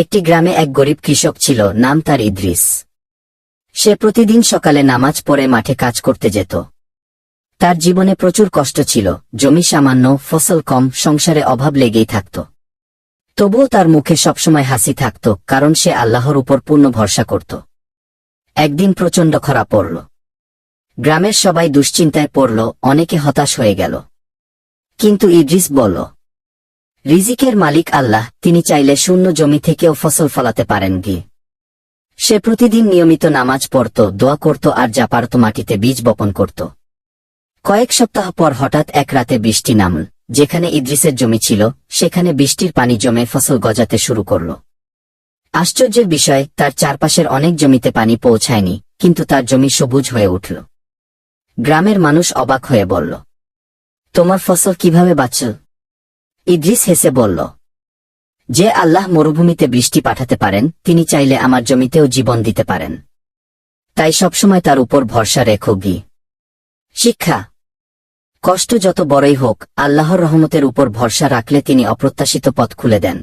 একটি গ্রামে এক গরিব কৃষক ছিল, নাম তার ইদ্রিস। সে প্রতিদিন সকালে নামাজ পড়ে মাঠে কাজ করতে যেত। তার জীবনে প্রচুর কষ্ট ছিল, জমি সামান্য, ফসল কম, সংসারে অভাব লেগেই থাকত। তবুও তার মুখে সবসময় হাসি থাকত, কারণ সে আল্লাহর উপর পূর্ণ ভরসা করত। একদিন প্রচণ্ড খরা পড়ল। গ্রামের সবাই দুশ্চিন্তায় পড়ল, অনেকে হতাশ হয়ে গেল। কিন্তু ইদ্রিস বলল, রিজিকের মালিক আল্লাহ, তিনি চাইলে শূন্য জমি থেকেও ফসল ফলাতে পারেন কি। সে প্রতিদিন নিয়মিত নামাজ পড়ত, দোয়া করত আর যা পারত মাটিতে বীজ বপন করত। কয়েক সপ্তাহ পর হঠাৎ এক রাতে বৃষ্টি নামল। যেখানে ইদ্রিসের জমি ছিল, সেখানে বৃষ্টির পানি জমে ফসল গজাতে শুরু করল। আশ্চর্যের বিষয়, তার চারপাশের অনেক জমিতে পানি পৌঁছায়নি, কিন্তু তার জমি সবুজ হয়ে উঠল। গ্রামের মানুষ অবাক হয়ে বলল, তোমার ফসল কিভাবে বাঁচল? ইদ্রিস হেসে বলল, যে আল্লাহ মরুভূমিতে বৃষ্টি পাঠাতে পারেন, তিনি চাইলে আমার জমিতেও জীবন দিতে পারেন। তাই সবসময় তার উপর ভরসা রেখো। শিক্ষা: কষ্ট যত বড়ই হোক, আল্লাহর রহমতের উপর ভরসা রাখলে তিনি অপ্রত্যাশিত পথ খুলে দেন।